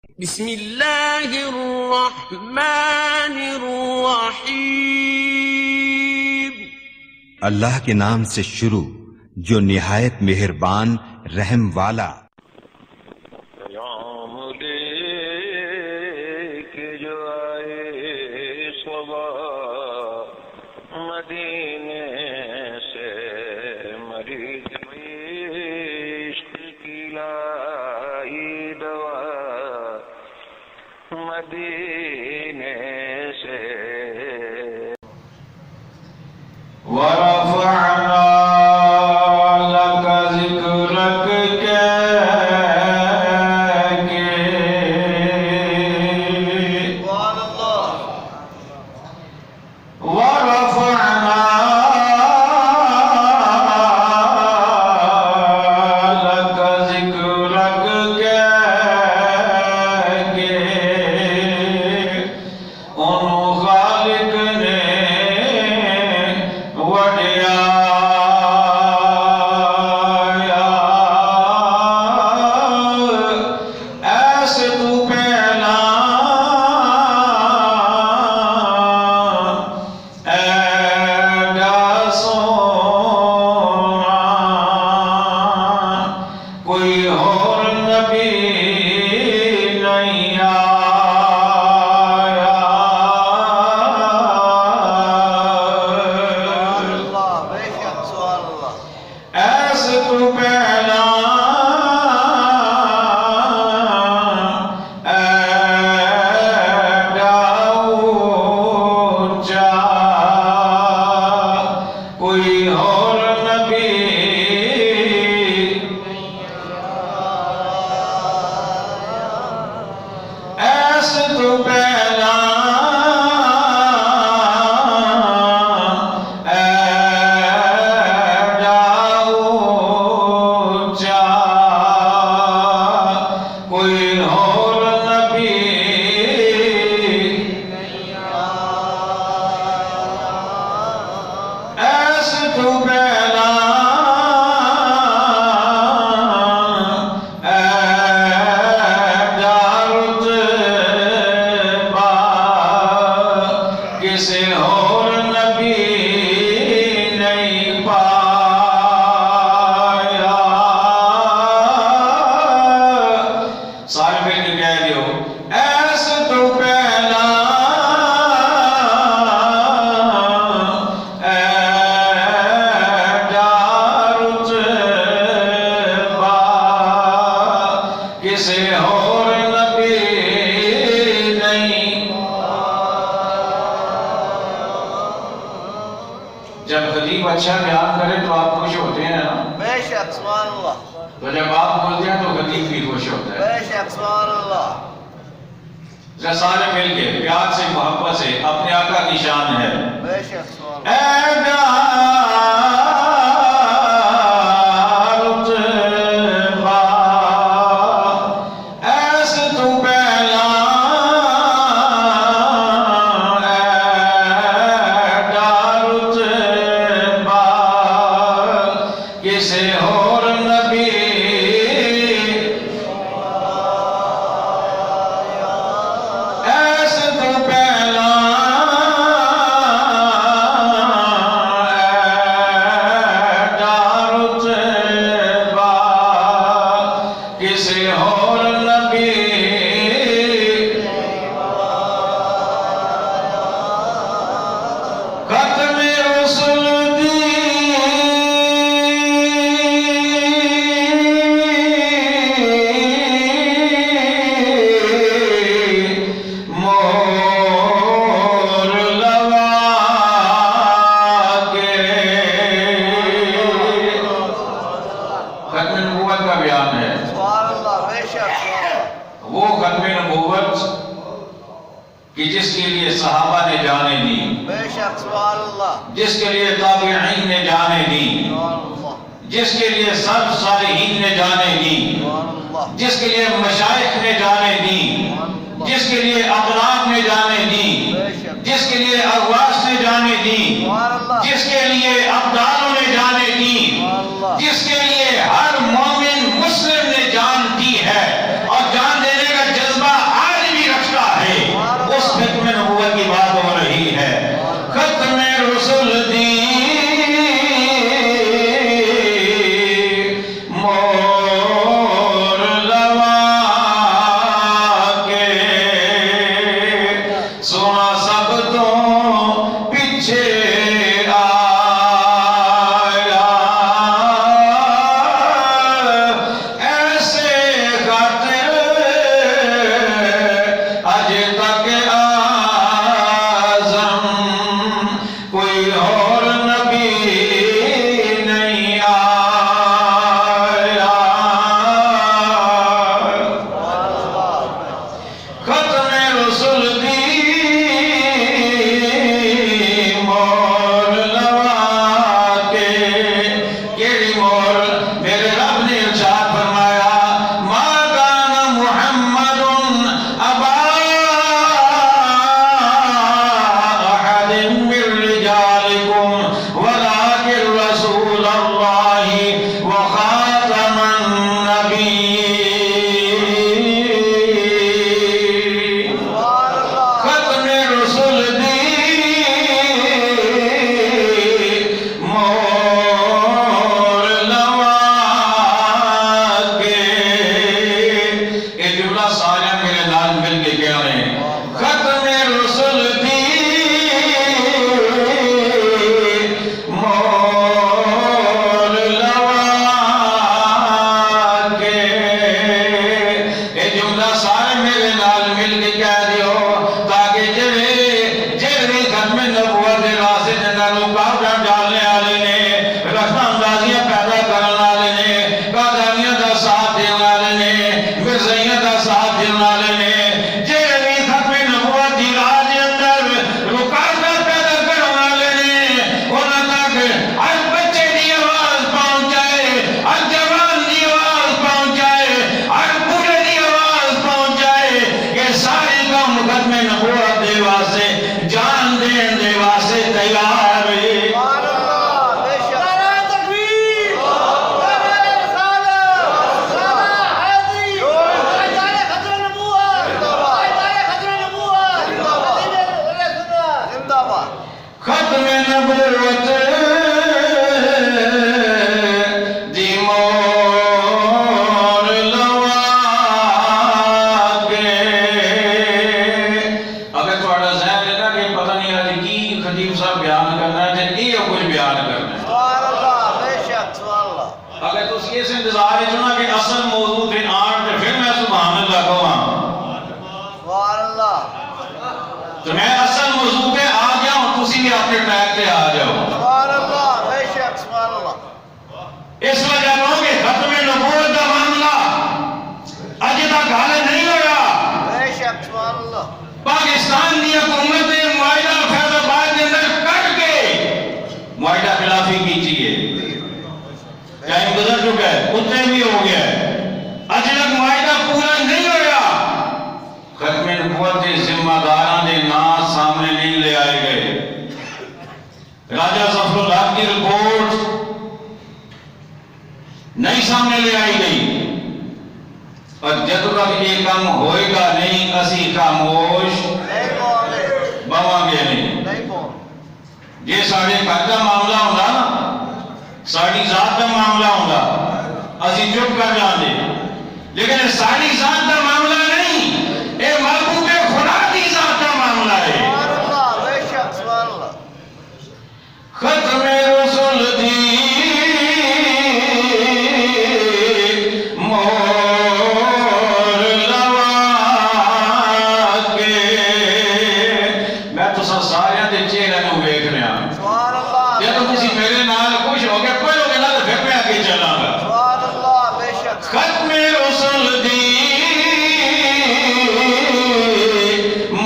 بسم اللہ الرحمن الرحیم، اللہ کے نام سے شروع جو نہایت مہربان رحم والا۔ پیام لے کے جو آئے صبا مدینے سے، مریض عشق کی لائی دوا مدینے سے۔ ورفعنا لك ذكرك جب خطیب اچھا بیان کرے تو آپ خوش ہوتے ہیں نا؟ بے شک، سبحان اللہ۔ تو جب آپ بولتے ہیں تو خطیب بھی خوش ہوتا ہے۔ بے شک، سبحان اللہ۔ سارے مل کے پیار سے محبت سے اپنے آقا کی شان ہے۔ بے شک، سبحان اللہ۔ اے جس کے لیے صحابہ نے جانے دی، بے شک، سبحان اللہ۔ جس کے لیے تابعین نے جانے دی، جس کے لیے سب صالحین نے جانے دی، جس کے لیے مشائخ نے جانے دی، جس کے لیے اقلاب نے جانے دی، جس کے لیے اغواس نے جانے دی، جس کے لیے ابدالوں نے جانے دی، جس کے لیے ہر مومن مسلم نے جان دی ہے، اور جان دینے کا جذبہ سارے میرے نال مل کے کہہ رہے ہیں ختم رسل دی مور لوا کے یہ جملہ سارے میرے نال مل کے کہہ دیو تاکہ جڑے ختم نبوت دے راستے جنہاں نوں کافر ڈالنے والے نے رسم اندازیاں پیدا کرنے والے نے قادیانیاں دا ساتھ دینے والے نے مرزائیاں دا ساتھ دینے والے نے جڑے بھی ختم نبوت دی راہ دے اندر رکاوٹ پیدا کرنے والے نے انہاں تک ہر بچے دی آواز پہنچ جائے ہر جوان دی آواز پہنچ جائے ہر بوڑھے دی آواز پہنچ جائے کہ ساری قوم ختم نبوت دے واسطے جان دین دے واسطے تیار ہے سبحان اللہ بے شک نعرہ تکبیر نعرہ رسالت نعرہ حیدری نعرہ ختم نبوت نعرہ ختم نبوت زندہ باد ختم نبوت دی مور لوا کے اگر تھوڑا ذہن ہے نا کہ پتہ نہیں آج کی خطیب صاحب بیان کرنا ہے تے یہ کچھ بیان کرنا ہے سبحان اللہ بے شک سبحان اللہ اگر تو اس انتظار ہے چنا کہ اصل موضوع تے آن تے پھر میں سبحان اللہ کہاں سبحان اللہ تو میں اصل موضوع پہ آ گیا ہوں تسی بھی اپنے ٹریک پہ آ جاؤ سبحان اللہ بے شک سبحان اللہ اس وجہ تو کہ ختم نبوت کا معاملہ اج تک حل نہیں ہوا بے شک سبحان اللہ پاکستان دی حکومت نے معاہدہ فیض آباد کے اندر کٹ کے معاہدہ خلافی کیجیے ٹائم گزر چکا ہے اتنے بھی ہو گیا ہے اج تک معاہدہ پورا نہیں ہوا ختم نبوت کے ذمہ داراں دے نام سامنے نہیں لے آئے گئے راجہ ظفر اللہ کی رپورٹ نہیں سامنے لے آئی گئی اور جب تک یہ کام ہوئے گا نہیں اسی خاموش نہیں پہنچ بواں گے نہیں نہیں پہنچ یہ ساڑھے گھر کا معاملہ ہوگا نا ساڑھی ذات کا معاملہ ہوگا اسی چپ کر جانے لیکن ساڑھی ذات کا معاملہ نہیں اے محبوب خدا کی ذات کا معاملہ ہے سبحان اللہ بے شک سبحان اللہ ختم رسول دی مور لوا کے میں تو سارے دے چہرے نوں ویکھ رہا سبحان اللہ جب تسی میرے نال خوش ہو کے پڑھو گے نا تو پھر میں آگے چلاں گا سبحان اللہ بے شک ختم رسول دی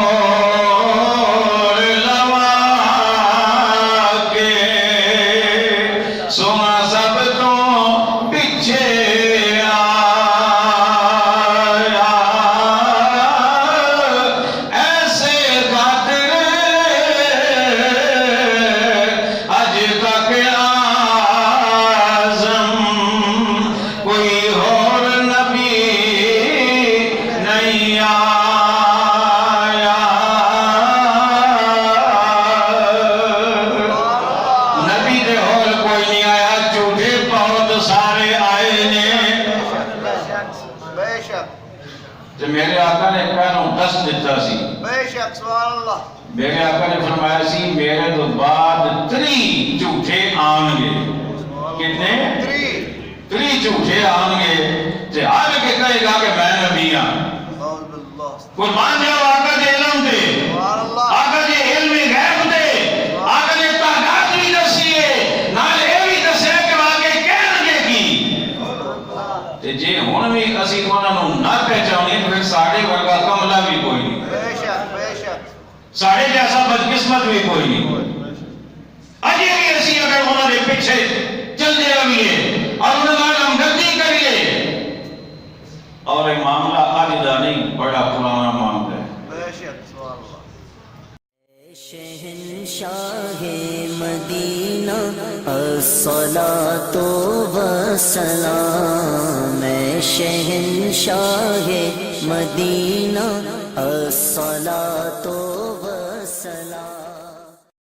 مور لوا کے سونا سب تو پیچھے آیا ایسے خاطر اج تک اعظم کوئی اور نبی نہیں آیا نبی دے اور کوئی نہیں آیا جھوٹے بہت سارے آئے نے بے شک بے شک جو میرے آقا نے پہلوں دس دیتا سی بے شک سبحان اللہ میرے آقا نے فرمایا سی میرے تو بعد 3 جھوٹے آن گے کتنے تری 3 جھوٹے آن گے تے ہر کے کہے گا کہ میں نبی ہاں اعوذ باللہ قربان جاؤ آقا دے علم دے سبحان اللہ آقا دے علم غیب دے آقا نے تعداد بھی دسیے نال اے بھی دسیا کہ واقعی کہن گے کی تے جے ہن بھی اسی انہاں نوں نہ پہچانیے تو پھر ساڈے ورگا کملا بھی کوئی نہیں بے شک بے شک ساڑھے جیسا بدقسمت بھی کوئی نہیں اجے بھی اسی اگر انہوں نے پیچھے چل دے رہیے اور انہوں نے ہمدردی کریے اور یہ معاملہ آج دا نہیں بڑا پرانا معاملہ ہے بے شک سبحان اللہ شہنشاہ مدینہ الصلاۃ والسلام شہنشاہ مدینہ الصلاۃ والسلام